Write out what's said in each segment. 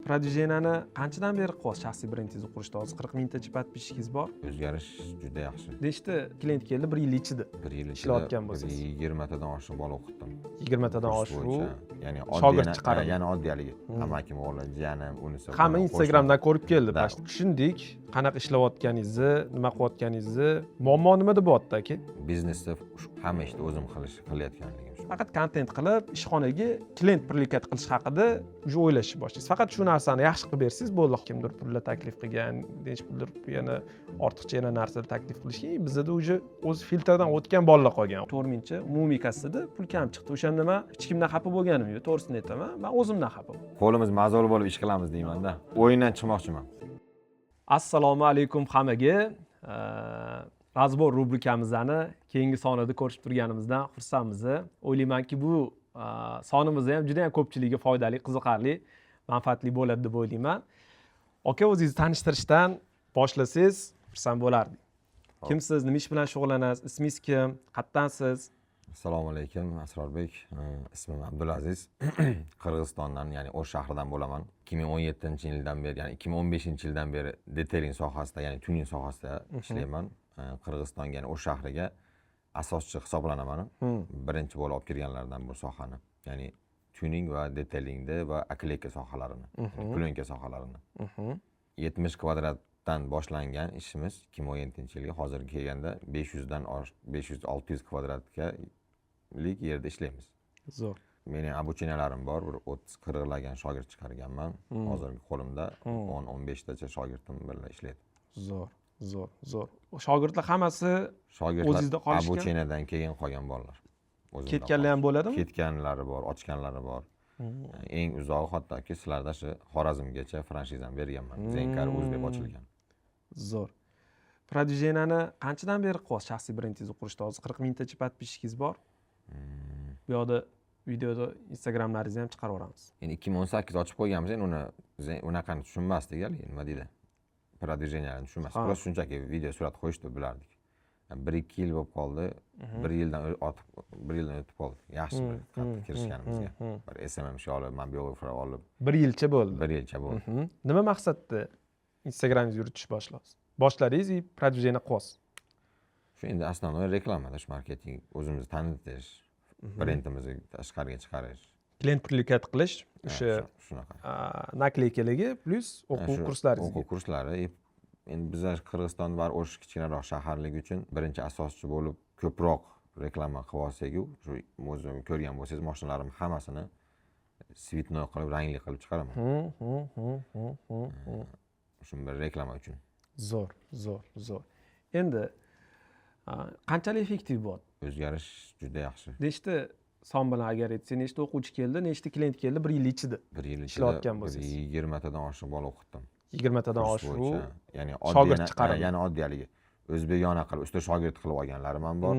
Prodvideniyani qanchadan beri qilyapsiz shaxsiy brendingizni qurishda? Hozir 40 mingtacha podpischikingiz bor. O'zgarish juda yaxshi. Nechta klient keldi 1 yil ichida? 1 yil ichida ishlayotgan bo'lsangiz. 20 tadan oshiq bola o'qitdim. 20 tadan oshiq. Ya'ni shogird chiqarib. Ya'ni oddiyaligi. Amakim o'g'li, jiyanim, unisi. Hamma Instagramdan ko'rib keldi. Tushundik, qanaqa ishlayotganingizni, nima qilayotganingizni, muammo nimada bo'lyapti aka? Biznesda hamma ishni o'zim qilayotganligim shu. Faqat kontent qilib, ishxonaga klient prioritet qilish haqida o'ylashni boshlaysiz. Faqat shu narsani yaxshi qilib bersangiz bo'ldi. Kimdir pullar taklif qilgan, necha puldir yana ortiqcha yana narsalar taklif qilishgan, bizda o'zi filtrdan o'tgan bolalar qolgan. 4 mingcha umumiy kassada pul kam chiqdi. O'shanda men hech kimdan xafa bo'lganim yo'q, to'g'risini aytaman. Men o'zimdan xafa bo'ldim. Qo'limiz mazol bo'lib ish qilamiz deyman-da. O'yindan chiqmoqchiman. Assalomu alaykum hammaga. Razbor rubrikamizni keyingi sonida ko'rishib turganimizdan xursandmiz. O'ylaymanki bu sonimizda ham juda ham ko'pchiligiga foydali, qiziqarli, manfaatli bo'ladi deb o'ylayman. Aka, o'zingizni tanishtirishdan boshlasangiz xursand bo'lardik. Kimsiz, nima ish bilan shug'ullanasiz, ismingiz kim, qayerdansiz? Assalomu alaykum, Asrorbek. Ismim Abdulaziz. Qirg'izistondan, ya'ni O'sh shahridan bo'laman. 2017-yildan beri, ya'ni 2015-yildan beri detailing sohasida, ya'ni tuning sohasida ishlayman. Qirg'izistonga, ya'ni O'sh shahriga asoschi hisoblanaman. Birinchi bo'lib olib kirganlardan bu sohani. Ya'ni tuning va detailingda va akleyka sohalarini, plyonka sohalarini. 70 kvadratdan boshlangan ishimiz 2017-yilga hozirga kelganda 500-600 kvadratlik yerda ishlaymiz. Zo'r. Mening obucheniyalarim bor, bir 30-40 lagan shogird chiqarganman. Hozirgi qo'limda 10-15 tacha shogirdim birga ishlaydi. Zo'r. Shogirdlar hammasi o'zingizda qolishgan? Obucheniyadan keyin qolgan bolalar. Ketganlar ham bo'ladimi? Ketganlari bor, ochganlari bor. Eng uzog'i hattoki sizlarda shu Xorazmgacha franshizani berganman. Zenkar o'zbek ochilgan. Zo'r. Prodvideniyani qanchadan beri qilyapsiz shaxsiy brendingizni qurishda? Hozir 40 mingtacha podpischikingiz bor. Bu yoqda videoda Instagramlaringizni ham chiqarib yuboramiz. Endi 2018 ochib qo'yganmiz, endi uni unaqani tushunmasdik, nima deydi? Prodvideniyani tushunmasdik. Просто shunchaki video surat qo'yishni bilardik. 1-2 yil bo'lib qoldi. 1 yildan o'tib qoldi. Yaxshi bir qattiq kirishganimizga. Bir SMM ish olib, men biografiya olib. 1 yilcha bo'ldi. 1 yilcha bo'ldi. Nima maqsadda Instagramingizni yuritishni boshladingiz, prodvijeniya qilyapsiz? Shu endi asosiy reklamada, shu marketing, o'zimizni tanitish, brendimizni tashqariga chiqarish. Klient prioritet qilish, o'sha shunaqa. Nakleykaligi plus o'quv kurslaringiz. O'quv kurslari. Endi bizlar Qirg'iziston va O'sh kichkinaroq shaharligi uchun birinchi asoschi bo'lib ko'proq reklama qilib olsak-ku, shu o'zim ko'rgan bo'lsangiz, mashinalarim hammasini svetnoy qilib, rangli qilib chiqaraman. Shu bir reklama uchun. Zo'r. Endi qanchalik effektiv bo'ldi? O'zgarish juda yaxshi. Nechta son bilan agar aytsangiz, nechta o'quvchi keldi, nechta klient keldi 1 yil ichida? 1 yil ichida ishlayotgan bo'lsangiz. 20 tadan oshiq bola o'qitdim. 20 tadan oshiq, ya'ni shogird chiqarib. Ya'ni oddiyaligi. O'zbekona qilib, usta shogird qilib olganlarim ham bor.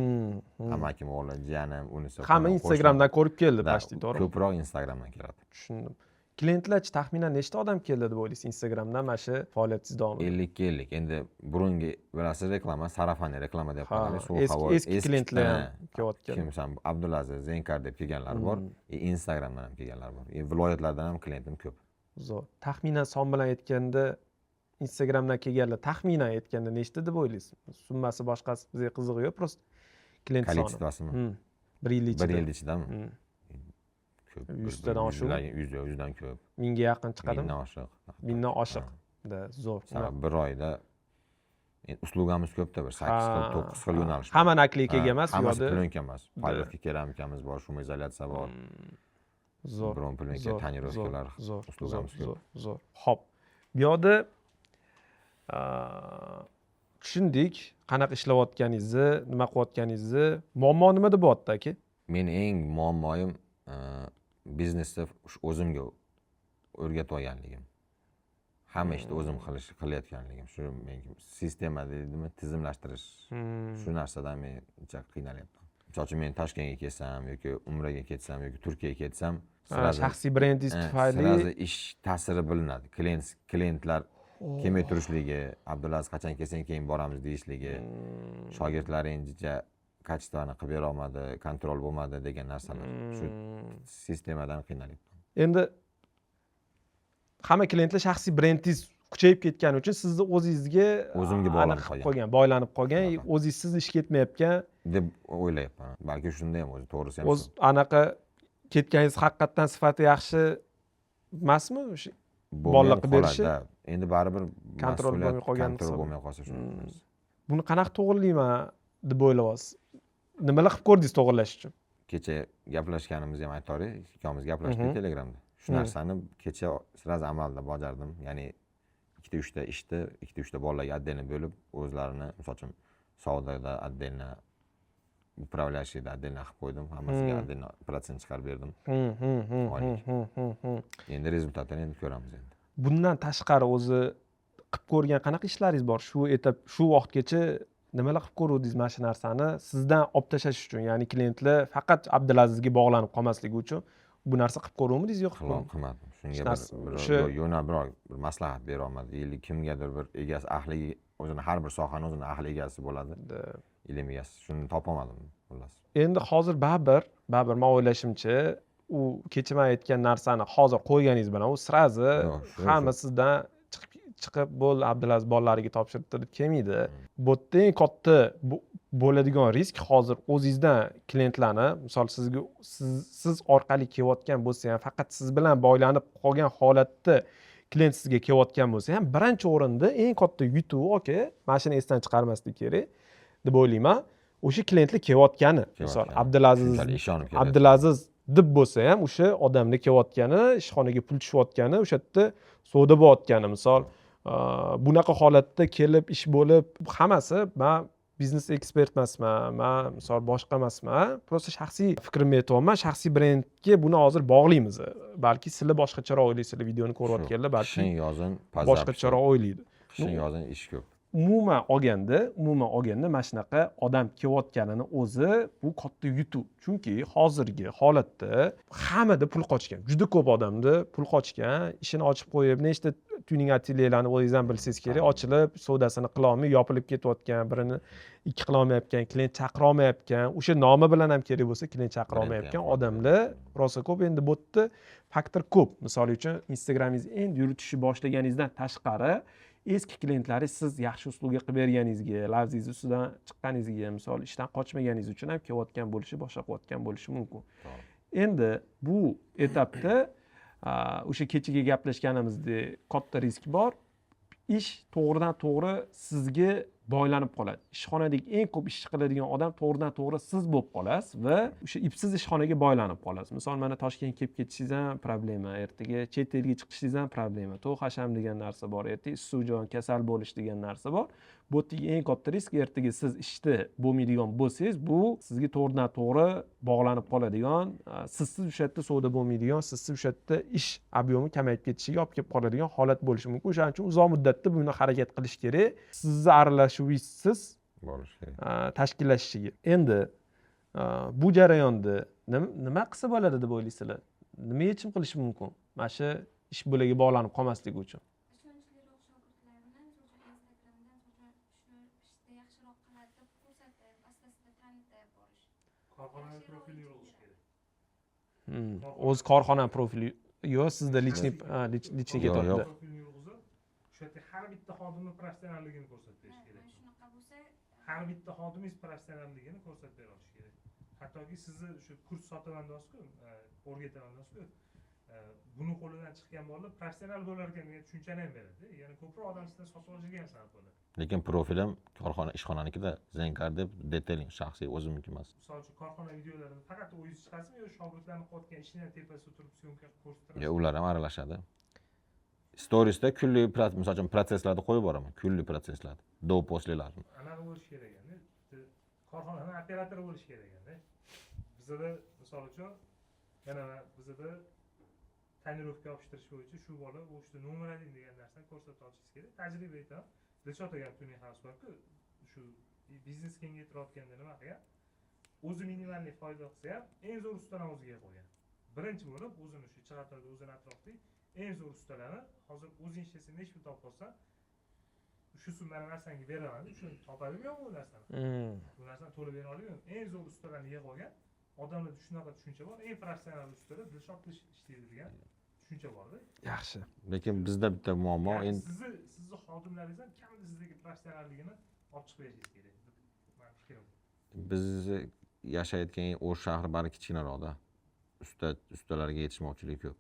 Amakim o'g'li, jiyanim, unisi. Hamma Instagramdan ko'rib keldi, pashti, to'g'ri? Ko'proq Instagramdan keladi. Tushundim. Klientlarchi taxminan nechta odam keldi deb o'ylaysiz Instagramdan mana shu faoliyatingiz davomida? 50 50. Endi burungi bilasiz reklama, sarafani reklama deb qo'yganlar, suv havo. Eski klientlar ham kelayotgan. Kimsan Abdulaziz, Zenkar deb kelganlar bor, Instagramdan ham kelganlar bor. Viloyatlardan ham klientim ko'p. Zo'r. Taxminan son bilan aytganda Instagramdan kelganlar taxminan aytganda nechta deb o'ylaysiz? Summasi boshqasi bizga qiziq yo'q, prosta klient soni. Kolleksiyasimi? 1 yil ichida. 1 yil ichidami? Ko'p. 100 tadan oshiq. 100 dan ko'p. 1000 ga yaqin chiqadimi? 1000 dan oshiq. 1000 dan oshiq. Zo'r. Bir oyda uslugamiz ko'pda, bir 8 xil, 9 xil yo'nalish. Hamma nakleykaga emas, yo'da. Hamma plyonka emas. Polyovka keramikamiz bor, shumoizolyatsiya bor. Zo'r. Bron plyonka, tonirovkalar, uslugamiz ko'p. Zo'r. Xo'p. Bu yoqda tushundik, qanaqa ishlayotganingizni, nima qilayotganingizni, muammo nimada bo'lyapti aka? Meni eng muammoyim biznesda o'zimga o'rgatib olganligim. Hamma ishni o'zim qilayotganligim. Shu menga sistema deydimi, tizimlashtirish. Shu narsadan men uncha qiynalyapman. Misol uchun men Toshkentga kelsam yoki Umraga ketsam yoki Turkiyaga ketsam, shaxsiy brendingiz tufayli ish ta'siri bilinadi. Klientlar kelmay turishligi, Abdulaziz qachon kelsang keyin boramiz deyishligi, shogirdlaringiz kачествоni qilib bera olmadi, kontrol bo'lmadi degan narsalar. Shu sistemadan qiynalyapman. Endi hamma klientlar shaxsiy brendingiz kuchayib ketgani uchun sizni o'zingizga O'zimga bog'lanib qolgan. boylanib qolgan, Shunaqa. o'zingizsiz ish ketmayotgan, deb o'ylayapman. Balki shunda ham o'zi to'g'risi ham o'z anaqa ketganingiz haqiqatdan sifati yaxshi emasmi? O'sha bolalar qilib berishi endi baribir kontrol mas'uliyat bo'lmay qolgan kontrol hisob. bo'lmay qolsa shuni. buni qanaqa to'g'rilayman deb o'ylayapsiz? Nimalar qilib ko'rdingiz to'g'rilash uchun? Kecha gaplashganimizni ham aytaylik, ikkovimiz gaplashdik Telegramda. Shu narsani kecha sraz amalda bajardim. Ya'ni 2-3 ishni 2-3 bolalarga отдельно bo'lib, o'zlarini, misol uchun savdoda отдельно, upravляющийda отдельно qilib qo'ydim. Hammasiga отдельно protsent chiqarib berdim. Endi rezultatini endi ko'ramiz endi. Bundan tashqari o'zi qilib ko'rgan qanaqa ishlaringiz bor? Shu vaqtgacha nimalar qilib ko'rdingiz mana shu narsani sizdan olib tashlash uchun? Ya'ni klientlar faqat Abdulazizga bog'lanib qolmasligi uchun bu narsa qilib ko'ruvdingiz yo'q? Qilmadim. Shunga bir maslahat bera olmadim. Yili kimgadir bir egasi, ahli, o'zini har bir sohaning o'zini ahli egasi bo'ladi. Ilm egasi. Shuni topolmadim xullas. Endi hozir baribir men o'ylashimcha, u kecha men aytgan narsani hozir qo'yganingiz bilan u sirazi hamma sizdan chiqib bo'l Abdulaziz bolalariga topshiribdi deb kelmaydi. Bu yerda eng katta bo'ladigan risk hozir o'zingizdan klientlarni, misol siz orqali kelayotgan bo'lsa ham, faqat siz bilan bog'lanib qolgan holatda klient sizga kelayotgan bo'lsa ham, birinchi o'rinda eng katta yutuq, mana shuni esdan chiqarmaslik kerak deb o'ylayman. O'sha klientlar kelayotgani, misol Abdulaziz deb bo'lsa ham o'sha odamni kelayotgani, ishxonaga pul tushayotgani, o'sha yerda savdo bo'layotgani, misol bunaqa holatda kelib ish bo'lib, hammasi men biznes ekspert emasman, men misol boshqa emasman, просто shaxsiy fikrimni aytyapman, shaxsiy brendga buni hozir bog'laymiz. Balki sizlar boshqacharoq o'ylaysizlar, videoni ko'rayotganlar balki qishin yozin boshqacharoq o'ylaydi. Qishin yozin ish ko'p. Umuman olganda mana shunaqa odam kelayotganini o'zi bu katta yutuq. Chunki hozirgi holatda hammada pul qochgan. Juda ko'p odamda pul qochgan, ishini ochib qo'yib, nechta tuning atelyelarni o'zingiz ham bilsangiz kerak, ochilib, savdosini qila olmay, yopilib ketayotgan, birini ikki qila olmayotgan, klient chaqira olmayotgan, o'sha nomi bilan ham kerak bo'lsa, klient chaqira olmayotgan odamlar rosa ko'p. Endi bu yerda faktor ko'p. Misol uchun, Instagramingizni endi yuritishni boshlaganingizdan tashqari eski klientlaringiz siz yaxshi usluga qilib berganingizga, lavzingiz ustidan chiqqaningizga, misol ishdan qochmaganingiz uchun ham kelayotgan bo'lishi, boshqa qilayotgan bo'lishi mumkin. Endi bu etapda o'sha kechaga gaplashganimizdek katta risk bor. Ish to'g'ridan to'g'ri sizga bog'lanib qoladi. Ishxonadagi eng ko'p ish qiladigan odam to'g'ridan to'g'ri siz bo'lib qolasiz va o'sha ipsiz ishxonaga bog'lanib qolasiz. Misol, mana Toshkentga kelib ketishingiz ham problema, ertaga chet elga chiqishingiz ham problema. To'q hasham degan narsa bor, ertaga issiq-joy kasal bo'lish degan narsa bor. Bu yerdagi eng katta risk, ertaga siz ishda bo'lmaydigan bo'lsangiz, bu sizga to'g'ridan to'g'ri bog'lanib qoladigan, sizsiz o'sha yerda savdo bo'lmaydigan, sizsiz o'sha yerda ish ob'yomi kamayib ketishiga olib kelib qoladigan holat bo'lishi mumkin. O'shaning uchun uzoq muddatda buni harakat qilish kerak. Sizni aralashuvingiz bo'lishi kerak. Tashkillashishiga. Endi bu jarayonda nima qilsa bo'ladi deb o'ylaysizlar? Nima yechim qilish mumkin? Mana shu ish bo'lagiga bog'lanib qolmasligi uchun. O'z korxona profili yo'q, sizda lichniy ketyapti. O'sha yerda har bitta xodimning professionalligini ko'rsatib berish kerak. Shunaqa bo'lsa, har bitta xodimingiz professionalligini ko'rsatib bera olish kerak. Hattoki sizni o'sha kurs sotaman deyapsiz-ku, o'rgataman deyapsiz-ku. Buni qo'lidan chiqqan bolalar professional bo'lar ekan degan tushunchani ham beradi. Ya'ni ko'proq odam sizdan sotib olishiga ham sabab bo'ladi. Lekin profilim korxona ishxonanikida Zenkar deb detailing shaxsiy o'zimniki emas. Misol uchun korxona videolarida faqat o'zingiz chiqasizmi yo shogirdlarni qilayotgan ishini tepasida turib syomka ko'rsatasiz? Yo, ular ham aralashadi. Storiesda kulli misol uchun protsesslarni qo'yib boraman, kulli protsesslarni, do-poslelarni. Anaqa bo'lish kerak endi. Korxonaning operatori bo'lish kerak endi. Bizda misol uchun yana bizda tonirovka yopishtirish bo'yicha shu bola o'shda nomerading degan narsani ko'rsata olishingiz kerak. Tajriba aytaman. Dilshod aka tuning house borku, shu biznes kengaytirayotganda nima qilgan? O'zi minimalniy foyda qilsa ham eng zo'r ustani o'ziga qo'ygan. Birinchi bo'lib o'zini shu Chig'atoyda o'zini atrofida eng zo'r ustalarni hozir o'zing ishlasang necha pul topib olsan, shu summani narsangga beraman deb shuni topadimi yo'qmi bu narsani? Bu narsani to'lab bera olmayman. Eng zo'r ustalarni yig'ib olgan. Odamlarda shunaqa tushuncha bor. Eng professional ustalar Dilshod ishlaydi degan tushuncha borda. Yaxshi. Lekin bizda bitta muammo Yani endi sizni xodimlaringiz ham kamida sizdagi professionalligini olib chiqib berishingiz kerak. Meni fikrim. biz yashayotgan O'sh shahri bari kichkinaroqda. Ustalarga yetishmovchilik ko'p.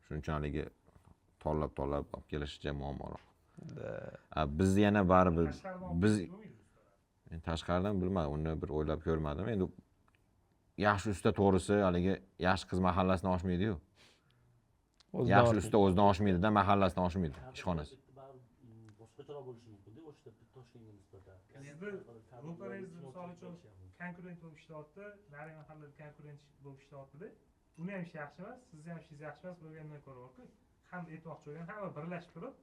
Shuning uchun haligi tollab olib kelish juda muammoroq. Biz yana baribir biz men tashqaridan bilmadim, uni bir o'ylab ko'rmadim. Endi yaxshi usta to'g'risi haligi yaxshi qiz mahallasidan oshmaydi-yu. Yaxshi usta o'zidan oshmaydi-da, mahallasidan oshmaydi, ishxonasi. Boshqacharoq bo'lishi mumkin-da, o'shda Toshkentga nisbatan. Sizni ro'parangizni misol uchun konkurent bo'lib ishlayapti, narigi mahallada konkurent bo'lib ishlayapti-da. Uni ham ishi yaxshi emas, sizni ham ishingiz yaxshi emas bo'lgandan ko'ra-ku, ham aytmoqchi bo'lgan, hamma birlashib turib,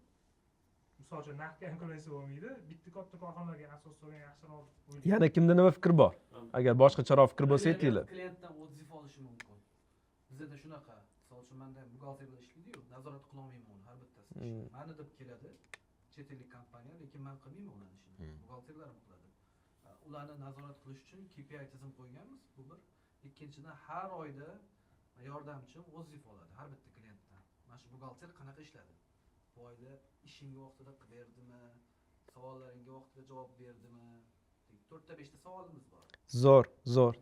misol uchun narx konkurensiya bo'lmaydi, bitta katta korxonaga asos solgan yaxshiroq o'ylayman. Yana kimda nima fikr bor? Agar boshqacharoq fikr bo'lsa aytinglar. Klientdan odziv olishi mumkin. Bizda shunaqa. Misol uchun menda buxgalterlar ishlaydi-yu, nazorat qila olmayman uni har bittasi. Mani deb keladi chet ellik kompaniya, lekin men qilmayman ularni ishini. Buxgalterlar qiladi. Ularni nazorat qilish uchun KPI tizim qo'yganmiz. Bu bir. Ikkinchidan har oyda yordamchim odziv oladi har bitta klientdan. Mana shu buxgalter qanaqa ishladi? Bu oyda ishingga vaqtida qilib berdimi? Savollaringga vaqtida javob berdimi? 4-5 ta savolimiz bor. Zo'r.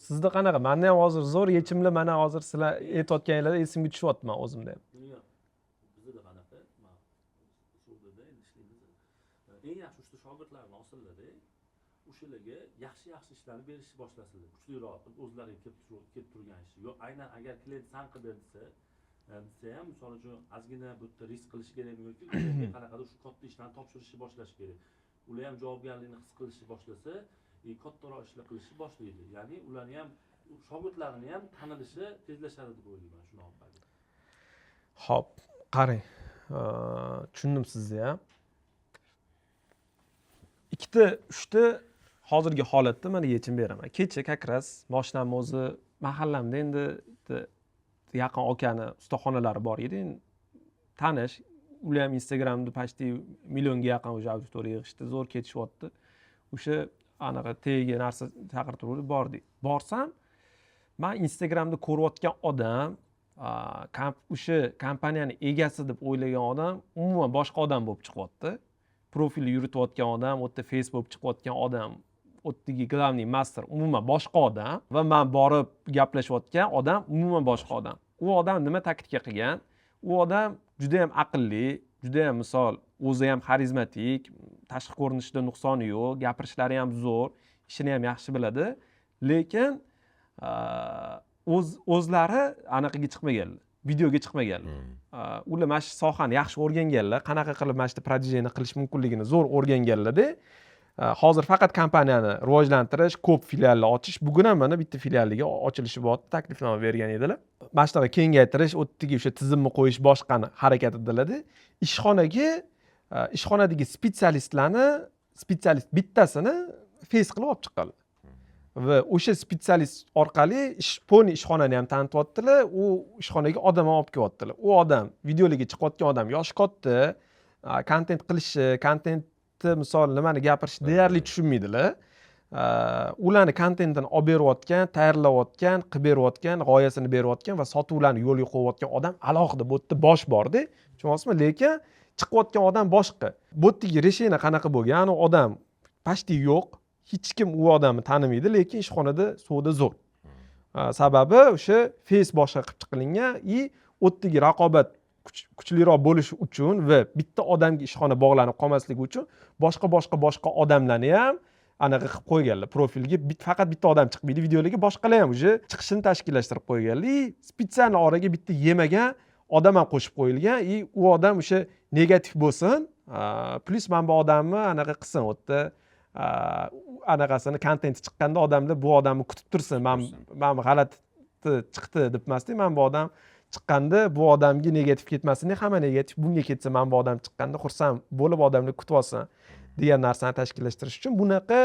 Sizda qanaqa? Menda ham hozir zo'r yechimli, mana hozir sizlar aytayotganinglar esimga tushyapti men o'zimda ham. Bizda qanaqa? Men shug'ulda endi ishlaymiz. Eng yaxshi usta shogirdlarni olsinlar-da, o'shalarga yaxshi ishlarni berishni boshlasinlar. Kuchliroq o'zlariga kelib turgan ish. Yo'q, aynan agar klient san qilib bersa ham, misol uchun ozgina bu yerda risk qilish kerakmi yoki qanaqadir shu katta ishlarni topshirishni boshlash kerak. Ular ham javobgarlikni his qilishni boshlasa, kattaroq ishlar qilishni boshlaydi. Ya'ni ularni ham shogirdlarini ham tanilishi tezlashadi deb o'ylayman shuni orqali. Xo'p, qarang. Tushundim sizni ham. 2-3 hozirgi holatda mana yechim beraman. Kecha kakras mashinamni o'zi mahallamda endi yaqin akani ustaxonalari bor edi. Tanish, ular ham Instagramda почти millionga yaqin o'sha auditoriya yig'ishdi, zo'r ketishyapti. O'sha anaqa tegi narsa chaqirtiruvdi, bordik. Borsam, men Instagramda ko'rayotgan odam, o'sha kompaniyani egasi deb o'ylagan odam umuman boshqa odam bo'lib chiqyapti. Profilni yuritayotgan odam, o'tda Facebook chiqayotgan odam, o'tdagi главный master umuman boshqa odam va men borib gaplashayotgan odam umuman boshqa odam. U odam nima taktika qilgan? U odam juda ham aqlli, juda ham misol o'zi ham xarizmatik, tashqi ko'rinishida nuqsoni yo'q, gapirishlari ham zo'r, ishini ham yaxshi biladi, lekin o'zlari anaqaga chiqmaganlar, videoga chiqmaganlar. Ular mana shu sohani yaxshi o'rganganlar, qanaqa qilib mana shu продвижение qilish mumkinligini zo'r o'rganganlar-da. Hozir faqat kompaniyani rivojlantirish, ko'p filiallar ochish, bugun ham mana bitta filialiga ochilishi bor, taklifnoma bergan edilar. Mana shunaqa kengaytirish, o'tdagi o'sha tizimni qo'yish boshqani harakat edilar-da. Ishxonadagi spetsialist bittasini face qilib olib chiqqanlar. Va o'sha spetsialist orqali poni ishxonani ham tanityaptilar, u ishxonaga odam olib kelyaptilar. U odam, videolarga chiqayotgan odam yoshi katta, kontent qilishi, misol nimani gapirish deyarli tushunmaydilar. Ularni kontentini olib berayotgan, tayyorlayotgan, qilib berayotgan, g'oyasini berayotgan va sotuvlarni yo'lga qo'yayotgan odam alohida bu yerda bosh bor-da. Tushunyapsizmi? Lekin chiqayotgan odam boshqa. Bu yerdagi reshina qanaqa bo'lgan? U odam почти yo'q. Hech kim u odamni tanimaydi, lekin ishxonada savdo zo'r. Sababi o'sha face boshqa qilib chiqilgan, o'tdagi raqobat kuchliroq bo'lishi uchun va bitta odamga ishxona bog'lanib qolmasligi uchun boshqa odamlarni ham anaqa qilib qo'yganlar. Profilga faqat bitta odam chiqmaydi, videolarga boshqalar ham o'sha chiqishini tashkillashtirib qo'yganlar. Spetsial oraga bitta yemagan odam ham qo'shib qo'yilgan. U odam o'sha negativ bo'lsin, plus mana bu odamni anaqa qilsin, o'tda anaqasini kontenti chiqqanda odamlar bu odamni kutib tursin. Men g'alati chiqdi debmasdan, men bu odam chiqqanda bu odamga negativ ketmasin, hamma negativ bunga ketsa, men bu odam chiqqanda xursand bo'lib odamlar kutib olsin degan narsani tashkillashtirish uchun bunaqa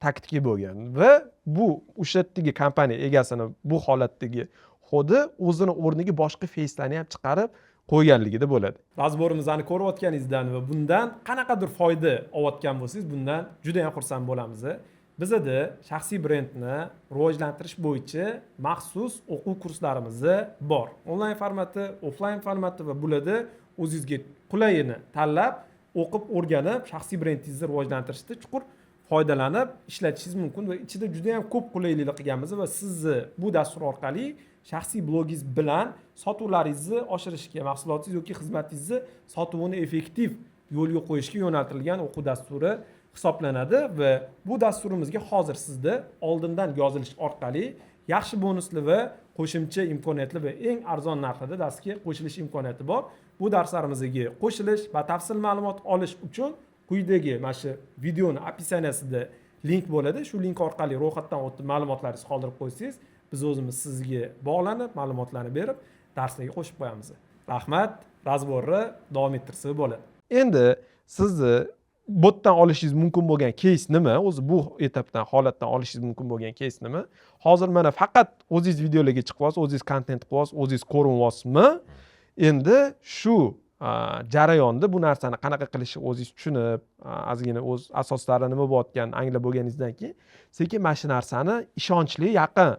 taktika bo'lgan. Va bu o'sha yerdagi kompaniya egasini bu holatdagi xodi o'zini o'rniga boshqa facelarni ham chiqarib qo'yganligida bo'ladi. Razborimizni ko'rayotganingizdan va bundan qanaqadir foyda olayotgan bo'lsangiz, bundan juda ham xursand bo'lamiz. bizada shaxsiy brendni rivojlantirish bo'yicha maxsus o'quv kurslarimiz bor. Onlayn formati, offlayn formati va bularda o'zingizga qulayini tanlab, o'qib, o'rganib, shaxsiy brendingizni rivojlantirishda chuqur foydalanib ishlatishingiz mumkin va ichida juda ham ko'p qulayliklar qilganmiz va sizni bu dastur orqali shaxsiy blogingiz bilan sotuvlaringizni oshirishga, mahsulotingiz yoki xizmatingizni sotuvini effektiv yo'lga qo'yishga yo'naltirilgan o'quv dasturi hisoblanadi va bu dasturimizga hozir sizda oldindan yozilish orqali yaxshi bonusli va qo'shimcha imkoniyatli va eng arzon narxda darsga qo'shilish imkoniyati bor. Bu darslarimizga qo'shilish va batafsil ma'lumot olish uchun quyidagi mana shu videoni opisiyaniyasida link bo'ladi. Shu link orqali ro'yxatdan o'tib ma'lumotlaringizni qoldirib qo'ysangiz, biz o'zimiz sizga bog'lanib, ma'lumotlarni berib, darslarga qo'shib qo'yamiz. Rahmat, razborni davom ettirsak bo'ladi. Endi sizni botdan olishingiz mumkin bo'lgan case nima? O'zi bu etapdan, holatdan olishingiz mumkin bo'lgan case nima? Hozir mana faqat o'zingiz videolarga chiqyapsiz, o'zingiz kontent qilyapsiz, o'zingiz ko'rinyapsizmi? Endi shu jarayonda bu narsani qanaqa qilishni o'zingiz tushunib, ozgina o'z asoslari nima bo'layotganini anglab bo'lganingizdan keyin sekin mana shu narsani ishonchli, yaqin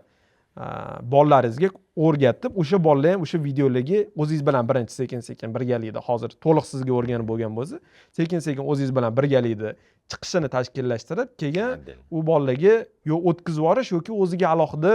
bolalaringizga o'rgatib, o'sha bolalar ham o'sha videolarga o'zingiz bilan birinchi sekin birgalikda hozir to'liq sizga o'rganib bo'lgan bo'lsa, sekin o'zingiz bilan birgalikda chiqishini tashkillashtirib, keyin u bolalarga yo o'tkazib yuborish yoki o'ziga alohida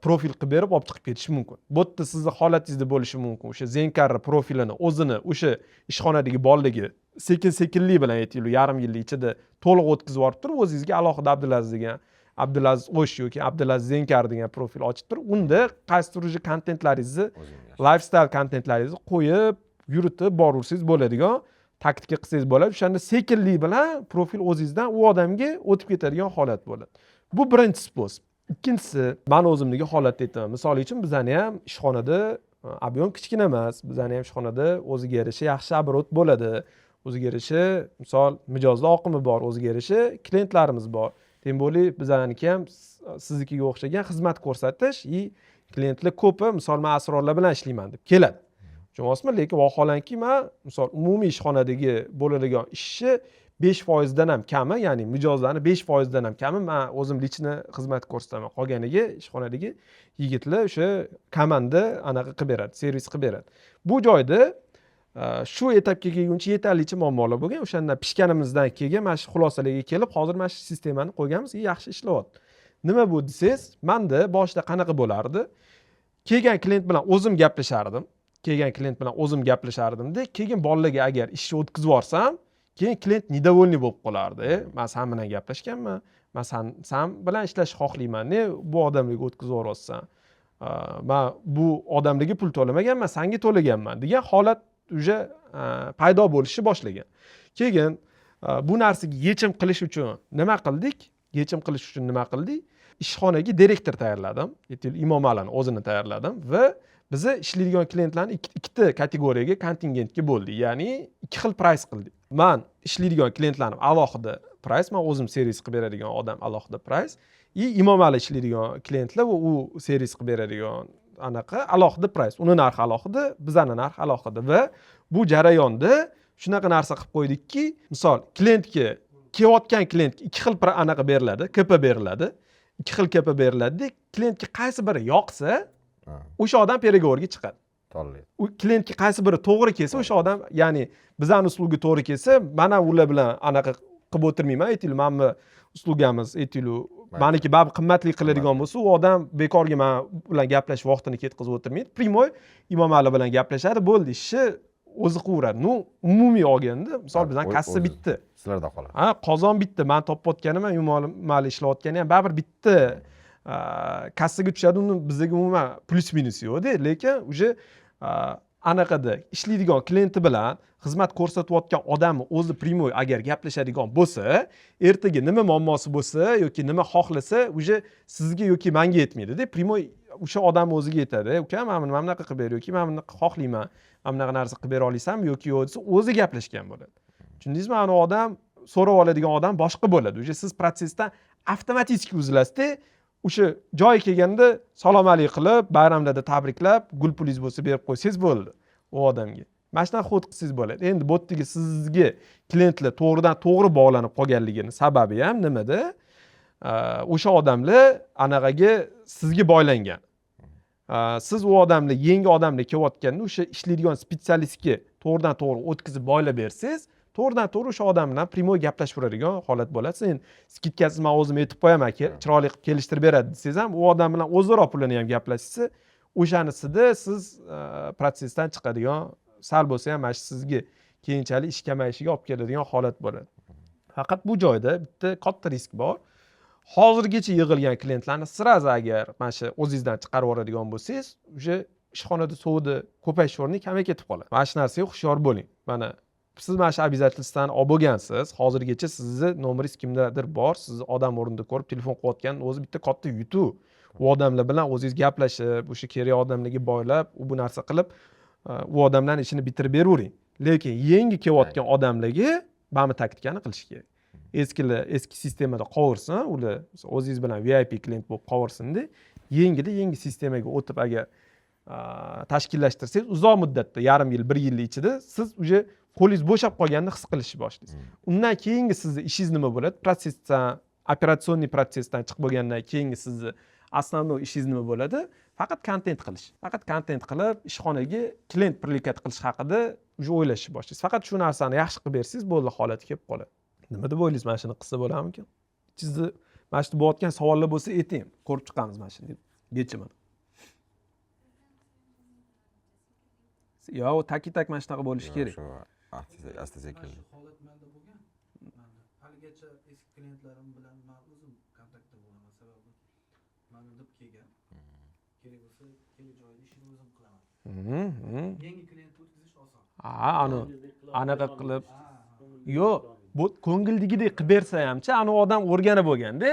profil qilib berib olib chiqib ketish mumkin. Bu yerda sizni holatingizda bo'lishi mumkin. O'sha Zenkarra profilini o'zini o'sha ishxonadagi bolalarga sekin-sekinlik bilan aytaylik, yarim yil ichida to'liq o'tkazib yuborib turib, o'zingizga alohida Abdulaziz degan Abdulaziz O'sh yoki Abdulaziz Zenkar degan profil ochib turib, unda qaysidir kontentlaringizni, lifestyle kontentlaringizni qo'yib, yuritib borursiz bo'ladigan taktika qilsangiz bo'ladi. O'shanda sekinlik bilan profil o'zingizdan u odamga o'tib ketadigan holat bo'ladi. Bu birinchi sposob. Ikkinchisi, men o'zimdagi holatda aytaman. Misol uchun bizani ham ishxonada ob'yom kichkina emas. Bizani ham ishxonada o'ziga yarasha yaxshi оборот bo'ladi. O'ziga yarasha, misol, mijozlar oqimi bor, o'ziga yarasha klientlarimiz bor. Tem bo'li bizaniki ham siznikiga o'xshagan xizmat ko'rsatish, klientlar ko'pi, misol men asrorlar bilan ishlayman deb keladi. Tushunasizmi? Lekin vaholanki men misol umumiy ishxonadagi bo'ladigan ishni 5% dan ham kami, ya'ni mijozlarni 5% dan ham kami men o'zim lichni xizmat ko'rsataman. Qolganiga ishxonadagi yigitlar o'sha komanda anaqa qilib beradi, servis qilib beradi. Bu joyda shu etapga kelguncha yetarlicha muammolar bo'lgan. O'shandan pishganimizdan keyin mana shu xulosalarga kelib, hozir mana shu sistemani qo'yganmiz, yaxshi ishlayapti. Nima bu desangiz, menda boshida qanaqa bo'lardi? Kelgan klient bilan o'zim gaplashardim. Keyin bolalarga agar ishni o'tkazib yuborsam, keyin klient недовольный bo'lib qolardi. Men sen bilan gaplashganman, men sen bilan ishlashni xohlayman. Bu odamlarga o'tkazib yuborsan. Men bu odamlarga pul to'lamaganman, senga to'laganman degan holat уже paydo bo'lishni boshlagan. Keyin bu narsaga yechim qilish uchun nima qildik? Ishxonaga direktor tayyorladim. Imomalani o'zini tayyorladim va biz ishlaydigan klientlarni ikkita kategoriyaga, kontingentga bo'ldik. Ya'ni ikki xil price qildik. Men ishlaydigan klientlarni alohida price, men o'zim servis qilib beradigan odam alohida price, Imomali ishlaydigan klientlar va u servis qilib beradigan anaqa alohida price. Uni narxi alohida, bizning narx alohida va bu jarayonda shunaqa narsa qilib qo'ydikki, misol klientga kelayotgan klient ikki xil anaqa beriladi, KP beriladi. Ikki xil KP beriladi. Klientga qaysi biri yoqsa, o'sha odam переговорga chiqadi. To'g'ri. U klientga qaysi biri to'g'ri kelsa, o'sha odam, ya'ni bizning uslubga to'g'ri kelsa, mana ular bilan anaqa qilib o'tirmayman, aytaylik, menmi uslubimiz, aytaylik, meniki baribir qimmatli qiladigan bo'lsa, u odam bekorga men bilan gaplashib vaqtini ketkazib o'tirmaydi. Primoy Imomali bilan gaplashadi, bo'ldi, ishni o'zi qilaveradi. Umumiy olganda, misol bizdan kassa bitta. Sizlarda qoladi. Qozon bitta. Men topayotganim ham Imomali ishlayotgani ham baribir bitta kassaga tushadi. Uni bizga umuman plus minus yo'q-da, lekin uje anaqada ishlaydigan klienti bilan xizmat ko'rsatayotgan odamni o'zi primoy agar gaplashadigan bo'lsa, ertaga nima muammosi bo'lsa yoki nima xohlasa, uje sizga yoki menga yetmaydi-da. Primoy o'sha odam o'ziga yetadi. Uka, men buni mana bunaqa qilib ber yoki men buni xohlayman. Mana bunaqa narsa qilib bera olaysanmi yoki yo'q desa, o'zi gaplashgan bo'ladi. Tushundingizmi? Ana odam so'rab oladigan odam boshqa bo'ladi. Uje siz protsessdan avtomatik uzilasizda. O'sha joyi kelganda salom alaykum qilib, bayramlarda tabriklab, gul pulingiz bo'lsa berib qo'ysangiz bo'ldi u odamga. Mana shunday xod qilsangiz bo'ladi. Endi bu yerga sizga klientlar to'g'ridan to'g'ri bog'lanib qolganligini sababi ham nimada? o'sha odamlar anaqaga sizga boylangan. Siz u odamlar, yangi odamlar kelayotganda o'sha ishlaydigan spetsialistga to'g'ridan to'g'ri o'tkazib boylab bersangiz, to'g'ridan to'g'ri o'sha odam bilan primoy gaplashib beradigan holat bo'ladi. Sen skidkasiz men o'zim aytib qo'yaman, chiroyli qilib kelishtirib beradi desangiz ham, u odam bilan o'zaro pulini ham gaplashsangiz, o'shanisida siz protsessdan chiqadigan, sal bo'lsa ham mana shu sizga keyinchalik ish kamayishiga olib keladigan holat bo'ladi. Faqat bu joyda bitta katta risk bor. Hozirgacha yig'ilgan klientlarni sirazi agar mana shu o'zingizdan chiqarib yuboradigan bo'lsangiz, o'sha ishxonada suvni ko'payish o'rni kamayib ketib qoladi. Mana shu narsaga hushyor bo'ling. Mana siz mana shu обязательствоni olib bo'lgansiz, hozirgacha sizni nomeringiz kimdadir bor, sizni odam o'rnida ko'rib telefon qilayotgan o'zi bitta katta yutuq. U odamlar bilan o'zingiz gaplashib, o'sha kerak odamlarga boylab, u bu narsa qilib, u odamlarning ishini bitirib beravering. Lekin yangi kelayotgan odamlarga mana taktikani qilish kerak. Eski sistemada qolursin, ular o'zingiz bilan VIP klient bo'lib qolursin-da, yangi sistemaga o'tib agar tashkillashtirsangiz, uzoq muddatda, yarim yil, 1 yil ichida siz uje qo'lingiz bo'shab qolganini his qilishni boshlaysiz. Undan keyingi sizni ishingiz nima bo'ladi? Protsessdan, operatsionniy protsessdan chiqib bo'lgandan keyingi sizni основной ishingiz nima bo'ladi? Faqat kontent qilish. Faqat kontent qilib, ishxonaga klient привлекать qilish haqida uje o'ylashni boshlaysiz. Faqat shu narsani yaxshi qilib bersangiz, bo'ldi, holati kelib qoladi. Nima deb o'ylaysiz, mana shuni qilsa bo'larmikan? Ichingizda mana shu bo'layotgan savollar bo'lsa ayting, ko'rib chiqamiz mana shuni yechimini. Yo, tak mana shunaqa bo'lishi kerak. Asta-sekin. Shu holat menda bo'lgan. Haligacha eski klientlarim bilan men o'zim kontaktda bo'laman, sababi meni deb kelgan. Kerak bo'lsa, kerak joyda ishini o'zim qilaman. Yangi klient o'tkazish oson. Anaqa qilib, yo'q, bu ko'ngildagidek qilib bersa hamcha, anu odam o'rganib bo'lganda.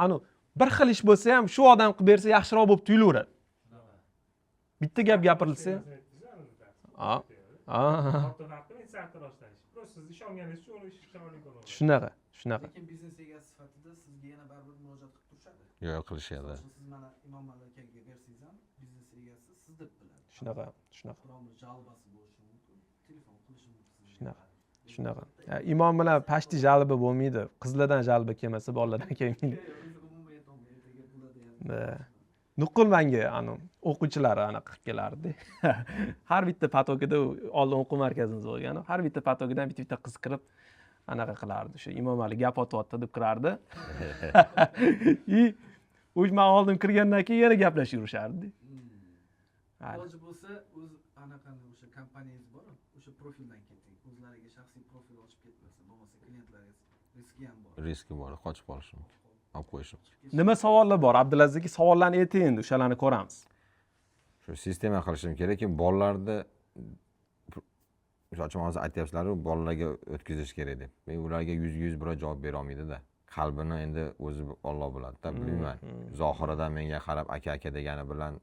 Anu bir xil ish bo'lsa ham shu odam qilib bersa yaxshiroq bo'lib tuyulaveradi. Bitta gap gapirilsa, shunaqa. Lekin biznes egasi sifatida sizga yana baribir murojaat qilib turishadi. Yo'q, qilishadi. Siz mana Imom akaga bersangiz ham biznes egasi siz deb biladi. Shunaqa. Biron bir jalbasi bo'lishi mumkin. Telefon qilishi mumkin. Shunaqa. Imom bilan pashti jalbi bo'lmaydi. Qizlardan jalbi kelmasa, bolalardan kelmaydi. Nuqul menga o'quvchilari anaqa qilib kelardi. Har bitta patogida oldin o'quv markazimiz bo'lgan. Har bitta patogidan bitta qiz kirib anaqa qilardi. Shu Imom Ali gap otyapti deb kirardi. Men oldin kirgandan keyin yana gaplashib yurishardi. Iloji bo'lsa, o'z anaqani o'sha kompaniyangiz bor, o'sha profildan keting. O'zlariga shaxsiy profil ochib ketmasa, bo'lmasa klientlaringiz riski ham bor. Riski bor, qochib qolishi mumkin. Olib qo'yish. Nima savollar bor? Abdulaziz aka, savollarni ayting endi, o'shalarni ko'ramiz. Shu sistema qilishim kerakki, bolalarni o'sha hozir aytyapsizlar, bolalarga o'tkazish kerak deb. Men ularga 100% biror javob bera olmaydi-da. Qalbini endi o'zi Alloh biladi-da, bilmayman. Zohiridan menga qarab aka degani bilan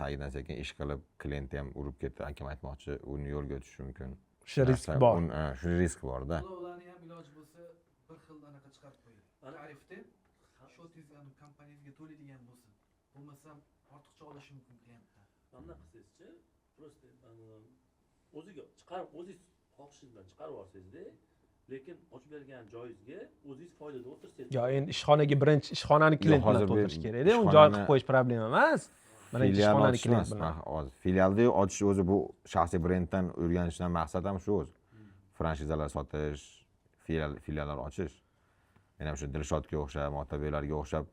tagidan sekin ish qilib, klient ham urib ketdi, akam aytmoqchi, uni yo'lga o'tishi mumkin. O'sha risk bor. Shu risk bor-da. Ularni ham iloji bo'lsa bir xil anaqa chiqarib qo'ying. Tarifda shotingizni kompaniyangizga to'laydigan bo'lsin. Bo'lmasam ortiqcha olishi mumkin klientdan. Mana qilsangizchi, просто o'ziga chiqarib, o'zingiz xohishingizdan chiqarib olsangiz-da, lekin ochib bergan joyingizga o'zingiz foydada o'tirsangiz. Yo, endi ishxonaga birinchi ishxonani klient bilan to'ldirish kerak-da, uni joy qilib qo'yish problema emas. Birinchi ishxonani klient bilan. Hozir filialni ochish o'zi bu shaxsiy brenddan o'rganishdan maqsad ham shu o'zi. Franshizalar sotish, filiallar ochish. Men ham shu Dilshodga o'xshab, Otabeklarga o'xshab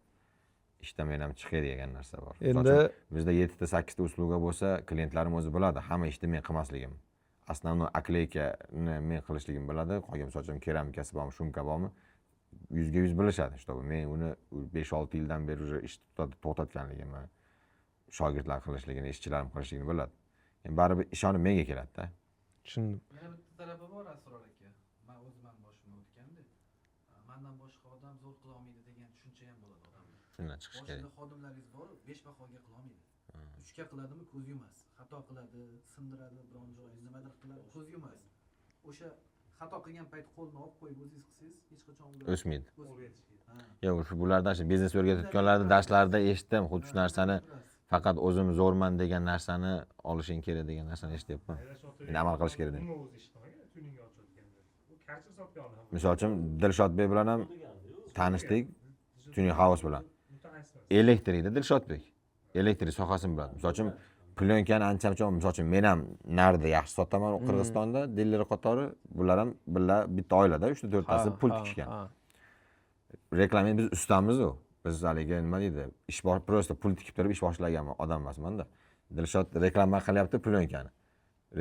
ishdan men ham chiqay degan narsa bor. Endi bizda 7 ta 8 ta usluga bo'lsa, klientlarim o'zi biladi, hamma ishni men qilmasligim. Основной akleykani men qilishligim biladi, qolgan sochim keramikasi bormi, shumka bormi, 100% bilishadi. Чтобы men uni 5-6 yildan beri уже ish to'xtatganligimni, shogirdlar qilishligini, ishchilarim qilishligini biladi. Endi baribir ishonib menga keladi-da. Tushundim. Yana bitta tarafi bor Asror aka. Men o'zim ham boshimdan o'tganda, mendan boshqa odam zo'r qila olmaydi degan tushuncha ham bo'ladi odamda. Shundan chiqish kerak. Boshida xodimlaringiz bor, 5 bahoga qila olmaydi. 3 ga qiladimi, ko'z yumas. Xato qiladi, sindiradi, biron joyingiz nimadir qiladi, ko'z yumas. O'sha xato qilgan payt qo'lni olib qo'yib o'zingiz qilsangiz, hech qachon ular o'smaydi. Yo'q, shu bulardan shu biznes o'rgatayotganlarni darslarida eshitdim, xuddi shu narsani, faqat o'zim zo'rman degan narsani olishing kerak degan narsani eshityapman. Endi amal qilish kerak. Nima o'zi ish qilmagan, tuning ochayotganda. U karcha sotgan ham Misol uchun Dilshodbek bilan ham tanishdik, Tuning House bilan. mutaxassis emas. Elektrikda Dilshodbek. Elektrik sohasini biladi. Misol uchun plyonkani ancha-muncha, misol uchun men ham narida yaxshi sotaman Qirg'izistonda, diler qatori, bular ham bitta oilada 3-4 tasi pul tikishgan. Reklama biz ustamiz u. Biz haligi nima deydi? Просто pul tikib turib ish boshlagan odam emasman-da. Dilshod reklama qilyapti plyonkani.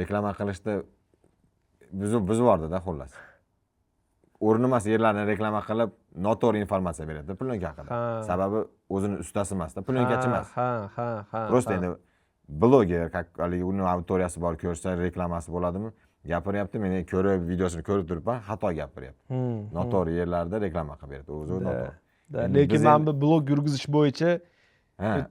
Reklama qilishda biz bordida xullas. O'rnimas yerlarni reklama qilib, noto'g'ri informatsiya beradi plyanka haqida. Sababi o'zini ustasi emas-da, plyankachi emas. Ha. Просто endi bloger, haligi uni auditoriyasi bor, ko'rsa reklamasi bo'ladimi? Gapiryapti, meni ko'rib, videosini ko'rib turibman, xato gapiryapti. Noto'g'ri yerlarda reklama qilib beradi, o'zi noto'g'ri. Lekin men bu blog yurgizish bo'yicha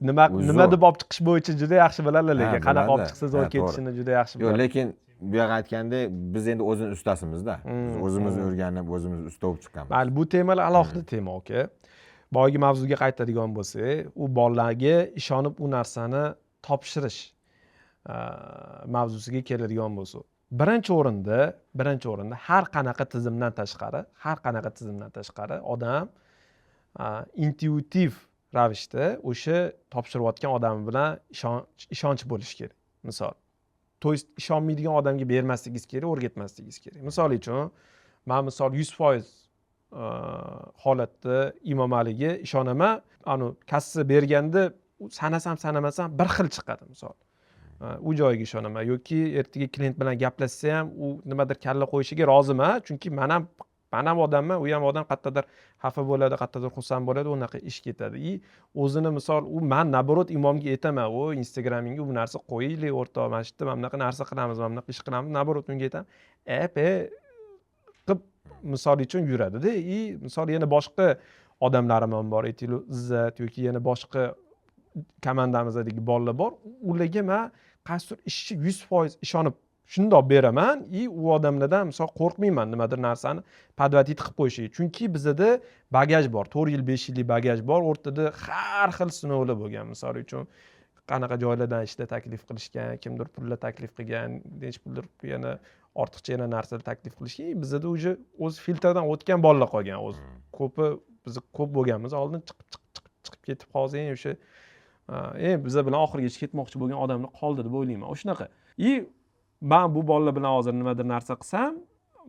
nima deb olib chiqish bo'yicha juda yaxshi bilalar, lekin qanaqa olib chiqsangiz olib ketishini juda yaxshi Yo'q, biladi. lekin bu yoqqa aytgandek, biz endi o'zimiz ustasimiz-da. Biz o'zimiz o'rganib, o'zimiz usta bo'lib chiqqanmiz. Mayli, bu temalar alohida tema, aka. Boyagi mavzuga qaytadigan bo'lsak, u bolalarga ishonib u narsani topshirish mavzusiga keladigan bo'lsak, birinchi o'rinda har qanaqa tizimdan tashqari odam intuitiv ravishda o'sha topshirayotgan odam bilan ishonch bo'lishi kerak. Misol, to есть ishonmaydigan odamga bermasligingiz kerak, o'rgatmasligingiz kerak. Misol uchun, men 100% holatda Imom Aliga ishonaman. Kassa berganda sanasam sanamasam bir xil chiqadi misol. U joyiga ishonaman yoki ertaga klient bilan gaplashsa ham u nimadir kalla qo'yishiga roziman, chunki men ham odamman, u ham odam qattiqdir xafa bo'ladi, qattiqdir xursand bo'ladi, unaqa ish ketadi. O'zini misol men naborot imomga aytaman, o Instagramingga bu narsa qo'yaylik o'rtoq, mana shu yerda mana bunaqa narsa qilamiz, mana bunaqa ish qilamiz, naborot unga aytaman. Qilib misol uchun yuradida. Misol yana boshqa odamlarim ham bor, aytaylik Izzat yoki yana boshqa komandamizdagi bolalar bor. Ularga men qaysidir ishchi 100% ishonib shundoq beraman, u odamlardan misol qo'rqmayman nimadir narsani podvatit qilib qo'yishiga. Chunki bizda bagaj bor, 4 yil, 5 yillik bagaj bor, o'rtada har xil sinovlar bo'lgan. Misol uchun qanaqa joylardan ishda taklif qilishgan, kimdir pullar taklif qilgan, nech puldir yana ortiqcha yana narsalar taklif qilishgan. Bizda o'zi filtrdan o'tgan bolalar qolgan. O'zi biz ko'p bo'lganmiz, oldin chiqib ketib qolsang o'sha biza bilan oxirigacha ketmoqchi bo'lgan odamlar qoldi deb o'ylayman. O'shanaqa. Men bu bolalar bilan hozir nimadir narsa qilsam,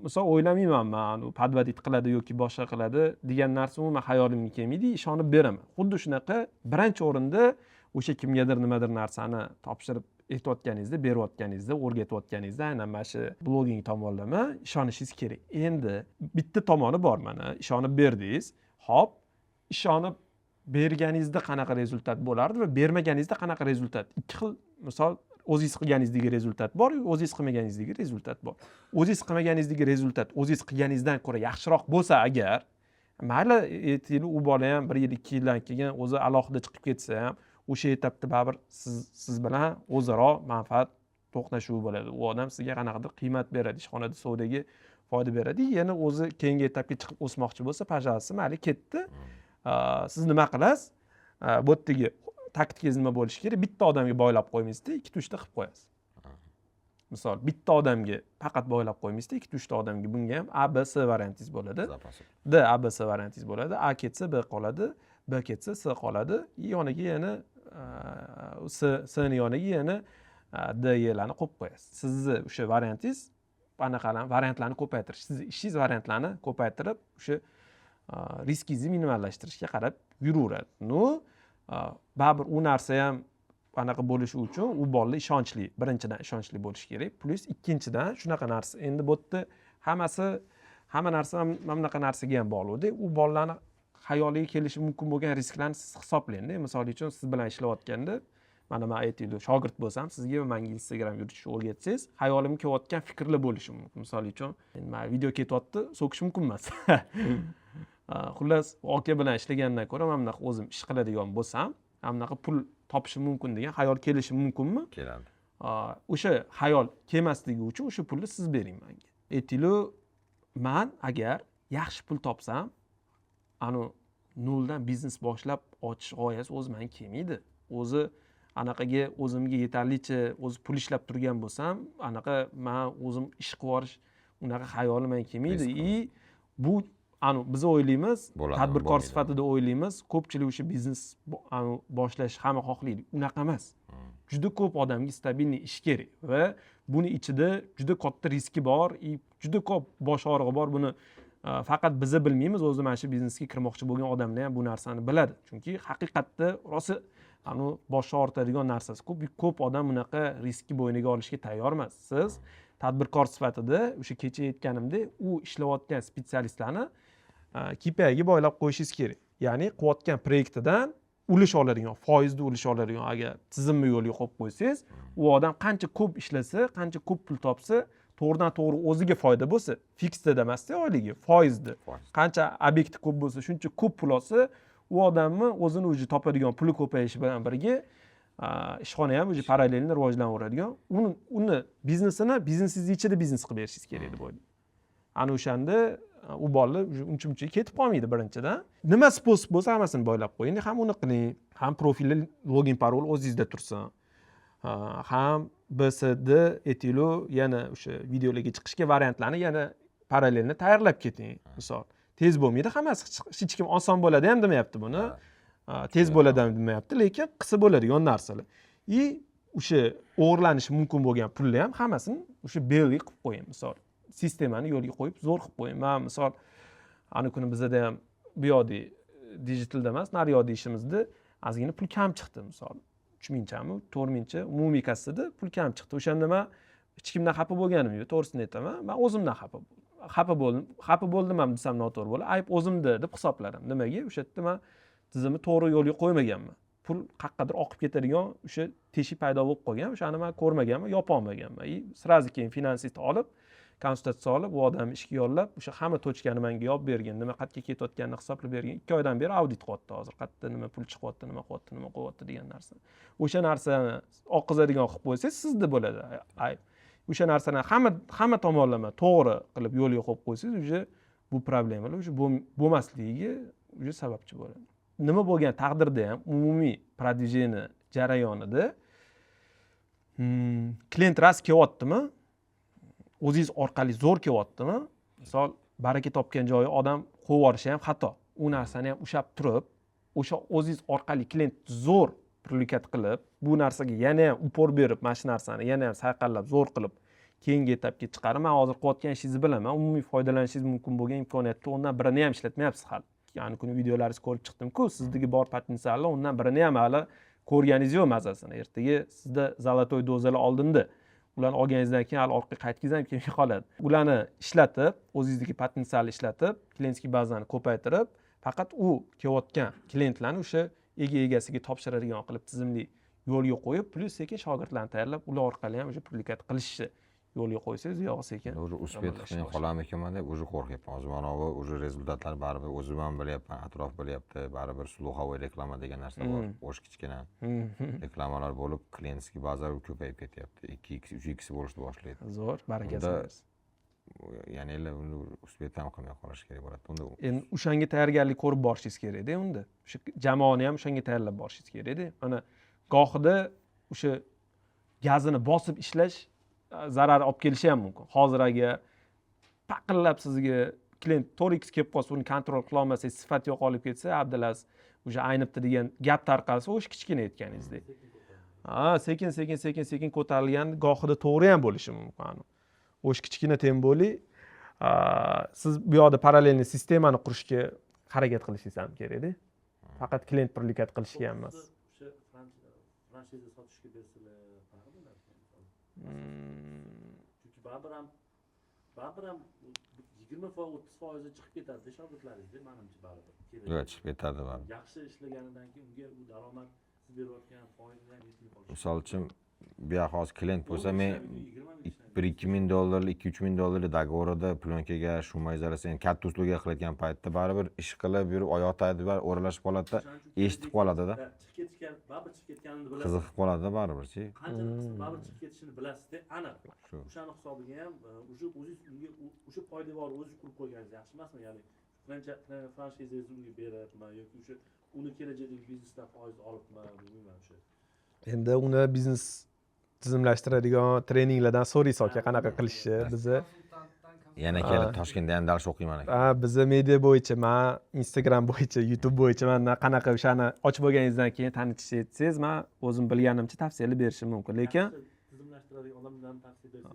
misol o'ylamayman men u podvatit qiladi yoki boshqa qiladi degan narsa umuman hayolimga kelmaydi, ishonib beraman. Xuddi shunaqa birinchi o'rinda o'sha kimgadir nimadir narsani topshirib aytayotganingizda, berayotganingizda, o'rgatayotganingizda, aynan mana shu blogging tomonlama ishonishingiz kerak. Endi bitta tomoni bor, mana ishonib berdingiz. Xo'p, ishonib berganingizda qanaqa rezultat bo'lardi va bermaganingizda qanaqa rezultat? Ikki xil misol o'zingiz qilganingizdagi rezultat bor, o'zingiz qilmaganingizdagi rezultat bor. O'zingiz qilmaganingizdagi rezultat o'zingiz qilganingizdan ko'ra yaxshiroq bo'lsa agar, mayli aytaylik u bola ham 1 yil 2 yildan keyin o'zi alohida chiqib ketsa ham, o'sha etapda baribir siz bilan o'zaro manfaat to'qnashuvi bo'ladi. U odam sizga qanaqadir qiymat beradi, ishxonada savdoga foyda beradi. Yana o'zi keyingi etapga chiqib o'smoqchi bo'lsa, pajasi mayli ketdi. Siz nima qilasiz? Bu yerdagi taktikangiz nima bo'lishi kerak? Bitta odamga boylab qo'ymaysizda, 2-3 ta qilib qo'yasiz. Misol, bitta odamga faqat boylab qo'ymaysizda, 2-3 ta odamga bunga ham A, B, C variantingiz bo'ladi. D, A, B, C variantingiz bo'ladi. A ketsa B qoladi, B ketsa C qoladi. Yoniga yana C ni yoniga yana D yerlarni qo'yib qo'yasiz. Sizni o'sha variantingiz qanaqalar variantlarni ko'paytirish. Siz ishingiz variantlarni ko'paytirib, o'sha riskingizni minimallashtirishga qarab yuraveradi. Baribir u narsa ham anaqa bo'lishi uchun u bolalar ishonchli, birinchidan ishonchli bo'lishi kerak. Plus ikkinchidan shunaqa narsa. Endi bu yerda hamma narsa mana bunaqa narsaga ham bog'liq. U bolalarni xayoliga kelishi mumkin bo'lgan risklarni siz hisoblang. Misol uchun siz bilan ishlayotganda, mana men aytaylik, shogird bo'lsam, sizga menga Instagram yuritishni o'rgatsangiz, hayolimga kelayotgan fikrlar bo'lishi mumkin. Misol uchun, men video ketyapti, so'kish mumkin emas. Xullas, aka bilan ishlagandan ko'ra men bunaqa o'zim ish qiladigan bo'lsam, ham bunaqa pul topishim mumkin degan xayol kelishi mumkinmi? Keladi. O'sha xayol kelmasligi uchun o'sha pulni siz bering menga. Aytaylik, men agar yaxshi pul topsam, noldan biznes boshlab ochish g'oyasi o'zi menga kelmaydi. O'zi anaqaga o'zimga yetarlicha o'zi pul ishlab turgan bo'lsam, anaqa men o'zim ish qilib yorish unaqa xayolim ham kelmaydi. Risk И bu biz o'ylaymiz, Bo'ladi, tadbirkor bo'lmaydi. sifatida o'ylaymiz, ko'pchilik o'sha biznes boshlash hamma xohlaydi. Unaqa emas. Juda ko'p odamga stabilniy ish kerak va buni ichida juda katta riski bor, juda ko'p bosh og'rig'i bor. Buni faqat biz bilmaymiz, o'zi mana shu biznesga kirmoqchi bo'lgan odamlar ham bu narsani biladi. Chunki haqiqatda rosa bosh og'ritadigan narsasi ko'p odam bunaqa riskni bo'yniga olishga tayyor emas. Siz tadbirkor sifatida o'sha kecha aytganimdek, u ishlayotgan spetsialistlarni KPIga boylab qo'yishingiz kerak. Ya'ni qilayotgan proyektidan ulush oladigan, foizli ulush oladigan agar tizimni yo'lga qo'yib qo'ysangiz, u odam qancha ko'p ishlasa, qancha ko'p pul topsa, to'g'ridan to'g'ri o'ziga foyda bo'lsa, fiksda emasda oyligi, foizli. Qancha obyekti ko'p bo'lsa, shuncha ko'p pul olsa, u odamni o'zini o'zi topadigan puli ko'payishi bilan birga ishxona ham o'zi parallelni rivojlanaveradigan, uni biznesingiz ichida biznes qilib berishingiz kerak deb o'ylayman. Ana o'shanda u bolalar uncha ketib qolmaydi birinchidan. Nima sposib bo'lsa hammasini boylab qo'ying, ham uni qiling, ham profilni login parol o'zingizda tursin. Ham BSD etilo yana o'sha videolarga chiqishga variantlarni yana parallelni tayyorlab keting. Misol, tez bo'lmaydi hammasi, hech kim oson bo'ladi ham demayapti buni. Tez bo'ladi ham demayapti, lekin qisqa bo'ladigan narsalar. O'sha o'g'irlanishi mumkin bo'lgan pulni ham hammasini o'sha belgi qilib qo'ying. Misol, sistemani yo'lga qo'yib zo'r qilib qo'ying. Men misol ana kuni bizda ham bu yoqda digitalda emas, nari yoqda ishimizda ozgina pul kam chiqdi misol. 3000 chami, 4000 umumiy kassada pul kam chiqdi. O'shanda men hech kimdan xafa bo'lganim yo'q, to'g'risini aytaman. Men o'zimdan xafa bo'ldim ham desam noto'g'ri bo'ladi. Ayb o'zimda deb hisobladim. Nimaga? O'sha yerda men tizimni to'g'ri yo'lga qo'ymaganman. Pul qaqqadir oqib ketadigan o'sha teshik paydo bo'lib qolgan. O'shani men ko'rmaganman, yopa olmaganman. Sirazi keyin finansist olib, konsultatsiya olib, u odamni ishga yollab, o'sha hamma tochkani menga yopib bergan, nima qayerga ketayotganini hisoblab bergan. 2 oydan beri audit qilyapti hozir. Qayerda nima pul chiqyapti, nima qilyapti, nima qo'yapti degan narsa. O'sha narsani oqizadigan qilib qo'ysangiz, sizda bo'ladi. O'sha narsani hamma tomonlama to'g'ri qilib yo'lga qo'yib qo'ysangiz, o'sha bu problemalar o'sha bo'lmasligiga o'sha sababchi bo'ladi. Nima bo'lgan taqdirda ham umumiy продвижение jarayonida klient ras kelyaptimi? O'zingiz orqali zo'r kelyaptimi? Misol, baraka topgan joyi odam qo'yib yuborishi ham xato. U narsani ham ushab turib, o'sha o'zingiz orqali klient zo'r привлекать qilib, bu narsaga yana ham upor berib, mana shu narsani yana ham sayqallab zo'r qilib, keyingi etapga chiqarib, men hozir qilayotgan ishingizni bilaman, umumiy foydalanishingiz mumkin bo'lgan imkoniyatni o'ndan birini ham ishlatmayapsiz hali. Ya'ni kuni videolaringizni ko'rib chiqdim-ku, sizdagi bor potensialni o'ndan birini ham hali ko'rganingiz yo'q mazasini. Ertaga sizda zolotoy dozalar oldinda. Ularni olganingizdan keyin hali orqaga qaytgingiz ham kelmay qoladi. Ularni ishlatib, o'zingizdagi potensialni ishlatib, klientskiy bazani ko'paytirib, faqat u kelayotgan klientlarni o'sha egasiga topshiradigan qilib tizimli yo'lga qo'yib, plus sekin shogirdlarni tayyorlab, ular orqali ham o'sha publikat qilishni yo'lga qo'ysangiz, yo'g'i sekin. O'zi uspet qilgan qolarmikanman deb o'zi qo'rqyapman. Hozir mana bu o'zi rezultatlar baribir o'zim ham bilyapman, atrof bilyapti, baribir sluxovoy reklama degan narsa bor. O'sh kichkina reklamalar bo'lib, klientskiy baza ko'payib ketyapti. 2x, 3x bo'lishni boshlaydi. Zo'r, barakasi. Ya'ni uspet ham qilmay qolish kerak bo'ladi. Unda endi o'shanga tayyorgarlik ko'rib borishingiz kerak-da unda. O'sha jamoani ham o'shanga tayyorlab borishingiz kerak-da. Mana gohida o'sha gazini bosib ishlash zarar olib kelishi ham mumkin. Hozir agar paqillab sizga klient 4x kelib qolsa, uni kontrol qila olmasangiz, sifat yo'qolib ketsa, Abdulaziz o'sha aynibdi degan gap tarqalsa, o'sha kichkina aytganingizdek. Sekin ko'tarilgan gohida to'g'ri ham bo'lishi mumkin. O'sha kichkina temboli siz bu yoqda parallelni sistemani qurishga harakat qilishingiz ham kerak-da. Faqat klient привлекать qilishga ham emas. O'sha franchiza sotishga bersalar qanaqa bo'lardi? Chunki baribir ham 20-30% chiqib ketadi shogirdlaringizda, menimcha baribir. yo'q, chiqib ketadi baribir. Yaxshi ishlaganidan keyin unga u daromad siz berayotgan foizni ham yetmay qolishi. Misol uchun bu yoq hozir klient bo'lsa, men $2,000, $2,000 dogovorida plyonkaga shumma izolatsiya katta usluga qilayotgan paytda baribir ish qilib yurib oyoqda va o'ralashib qoladi-da, eshitib qoladi-da. Chiqib ketganini bilasiz. Qiziqib qoladi-da baribir-chi. Qancha baribir chiqib ketishini bilasiz-da, aniq. O'shani hisobiga ham o'zingiz unga o'sha poydevor o'zingiz qurib qo'yganingiz yaxshi emasmi? Ya'ni franshizangizni unga beribmi yoki o'sha uni kelajakdagi biznesdan foiz olibmi, bilmayman o'sha. Endi uni biznes tizimlashtiradigan treninglardan so'raysiz aka, qanaqa qilishni bizni. yana kelib Toshkentda ham dars o'qiyman aka. Bizni media bo'yicha, men Instagram bo'yicha, YouTube bo'yicha mana qanaqa o'shani ochib bo'lganingizdan keyin tanitish etsangiz, men o'zim bilganimcha tavsiyalar berishim mumkin. Lekin tizimlashtiradigan odamlarni tavsiya bersangiz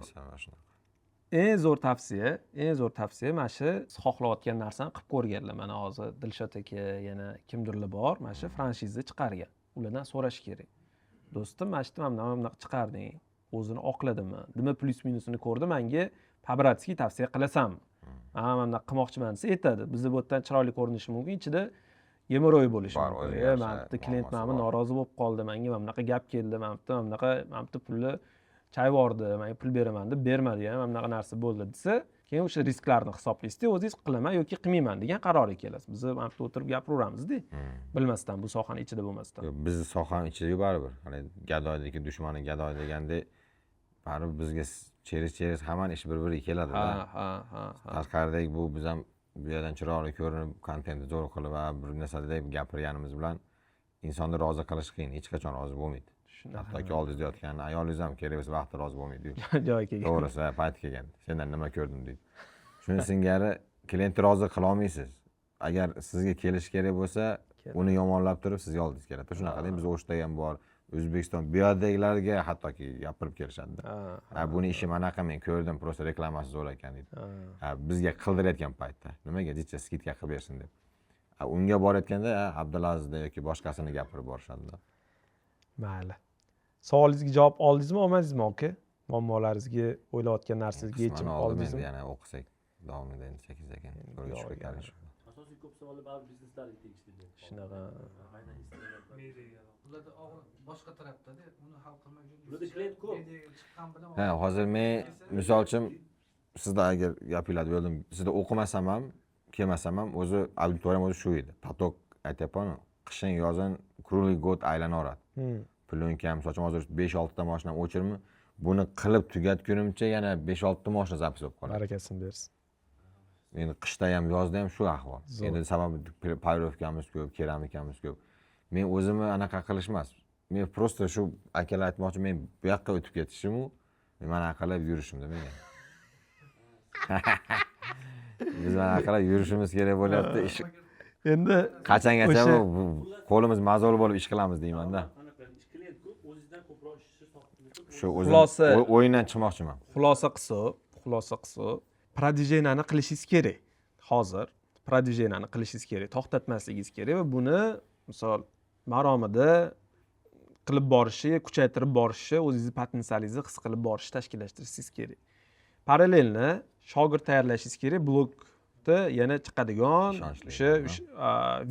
Masalan, shunaqa. eng zo'r tavsiya mana shu siz xohlayotgan narsani qilib ko'rganlar. Mana hozir Dilshod aka, yana kimdirlar bor, mana shu franšiza chiqargan. Ulardan so'rash kerak. Do'stim, mana shu mana bunaqa chiqarding. O'zini oqladimi? Nima plyus minusini ko'rdi, menga побратский tavsiya qilasanmi? Mana bunaqa qilmoqchiman desa aytadi. Bizni bu yerdan chiroyli ko'rinishi mumkin, ichida yemoroy bo'lishi Bor, mumkin. o'zgarsa, Mana bitta klient muammosi mana bor. norozi bo'lib qoldi, menga mana bunaqa gap keldi, mana bitta pulni chayvordi, menga pul beraman deb bermadi, mana bunaqa narsa bo'ldi desa, keyin o'sha risklarni hisoblaysizda, o'zingiz qilaman yoki qilmayman degan qarorga kelasiz. Biz mana bu o'tirib gapiraveramizda, bilmasdan, bu sohani ichida bo'lmasdan. Bizni sohani ichida baribir. Hani gadoydagi dushmani gadoy degandek baribir bizga cheris hamma ish bir-biriga keladi-da. Ha. Tashqaridagi bu biz ham bu yerdan chiroyli ko'rinib, kontentni zo'r qilib va bir narsaday gapirganimiz bilan insonni rozi qilish qiyin, hech qachon rozi bo'lmaydi. Hattoki oldingizda yotgan ayolingiz ham kerak bo'lsa vaqtda rozi bo'lmaydi. Joyi kelgan. To'g'risi, payti kelgan. Sendan nima ko'rdim deydi. Shuni singari klientni rozi qila olmaysiz. Agar sizga kelish kerak bo'lsa, uni yomonlab turib sizga oldingiz keladi. Shunaqada biz O'shda ham bor, O'zbekiston bu yerdagilarga hattoki gapirib kelishadi. Buni ishi manaqa men ko'rdim, prosta reklamasi zo'r ekan deydi. Bizga qildirayotgan paytda nimaga jicha skidka qilib bersin deb. Unga borayotganda Abdulazizda yoki boshqasini gapirib borishadi. Mayli. Savolingizga javob oldingizmi, olmadingizmi aka? Muammolaringizga, o'ylayotgan narsangizga yechim oldingizmi? Yana o'qisak davomida endi 8 ekan. Ko'rish kerak. asosiy ko'p savollar baribir bizneslarga tegishli. Shunaqa. Ularda boshqa tarafda-da, uni hal qilmak uchun Ularda klient ko'p. chiqqan bilan Hozir men misol uchun sizda agar gapinglarni bo'ldim, sizda o'qimasam ham, kelmasam ham o'zi auditoriyam o'zi shu edi. Potok aytyapman-ku, qishin yozin krugliy gод aylanaveradi. Plyonka, misol uchun hozir 5-6 ta mashinam o'chirmi, buni qilib tugatgunimcha yana 5-6 ta mashina zapis bo'lib qoladi. Barakasini bersin. Endi qishda ham, yozda ham shu ahvol. Endi sababi payrovkamiz ko'p, keramikamiz ko'p. Men o'zimni anaqa qilishmas. Men prosta shu akalar aytmoqchi, men bu yoqqa o'tib ketishimu, men mana qilib yurishimda menga. Biz mana qilib yurishimiz kerak bo'lyapti. Endi Qachongacha bu qo'limiz mazol bo'lib ish qilamiz deyman-da. Klient ko'p, o'zingizdan ko'proq ishni topib Shu Xulosa. o'zim o'yindan chiqmoqchiman. xulosa qilsa, продвижениeni qilishingiz kerak. Hozir продвижениeni qilishingiz kerak, to'xtatmasligingiz kerak va buni misol maromida qilib borishi, kuchaytirib borishi, o'zingizni potensialingizni his qilib borishi, tashkillashtirishingiz kerak. Parallelni shogird tayyorlashingiz kerak, blogda yana chiqadigan o'sha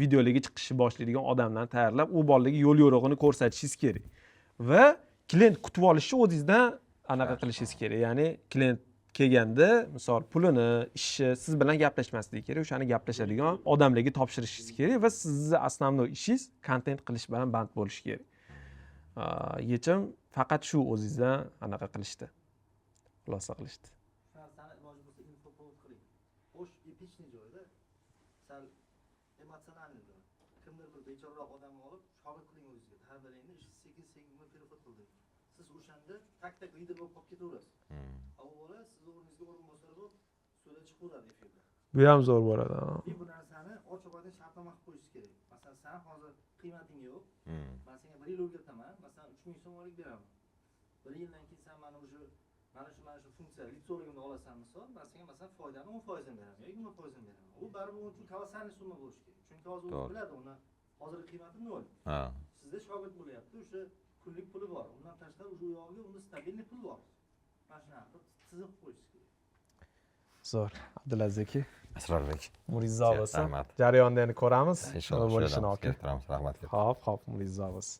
videolarga chiqishni boshlaydigan odamlarni tayyorlab, u bolalarga yo'l yo'rig'ini ko'rsatishingiz kerak. Va klient kutib olishni o'zingizdan anaqa qilishingiz kerak. Ya'ni klient kelganda, misol pulini, ishni siz bilan gaplashmasligi kerak, o'shani gaplashadigan odamlarga topshirishingiz kerak va sizni основной ishingiz kontent qilish bilan band bo'lishi kerak. Yechim faqat shu o'zingizdan anaqa qilishdi. Xulosa qilishdi. Narsani iloji bo'lsa infopovod qiling. O'sh epichniy joyda sal emotsionalniy joy. Kimdir bir bechoraroq odamni olib shogird qiling o'zingizga. Har biringni ishni sekin-sekin perevod qildik. Siz o'shanda tak lider bo'lib qolib ketaverasiz. Avvalo siz o'rningizga o'rinbosar bo'lib so'zga chiqaveradi efirda. Bu ham zo'r bo'ladi. Bu narsani ochiq-oydin shartnoma qilib qo'yishingiz kerak. Masalan, sen hozir qiymating yo'q. Men senga 1 yil o'rgataman. Masalan, 3000 so'm oylik beraman. 1 yildan keyin sen mana shu funksiya litsorligimni olasan misol, men senga masalan foydani 10% ni beraman yoki 20% ni beraman. U baribir uchun kolossalniy summa bo'lishi kerak. Chunki hozir u biladi uni hozirgi qiymati 0. Sizda shogird bo'lyapti, o'sha kunlik puli bor. Undan tashqari o'sha yog'iga unda stabilniy pul bor. Mana shunaqa qilib tizim qo'yishingiz kerak. Zo'r. Abdulaziz aka, Asrorbek. umringiz uzoq bo'lsin. Rahmat. Jarayonni endi ko'ramiz. Inshaalloh bo'lishini aka. keltiramiz. Rahmat. Xo'p, umringiz uzoq bo'lsin.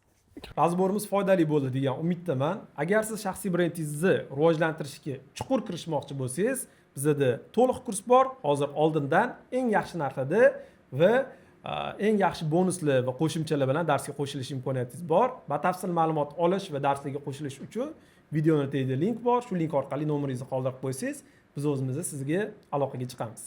Razborimiz foydali bo'ldi degan umiddaman. Agar siz shaxsiy brendingizni rivojlantirishga chuqur kirishmoqchi bo'lsangiz, bizda to'liq kurs bor. Hozir oldindan eng yaxshi narxda va eng yaxshi bonuslar va qo'shimchalar bilan darsga qo'shilish imkoniyatingiz bor. Batafsil ma'lumot olish va darslarga qo'shilish uchun videoning tagida link bor. Shu link orqali nomeringizni qoldirib qo'ysangiz, biz o'zimiz sizga aloqaga chiqamiz.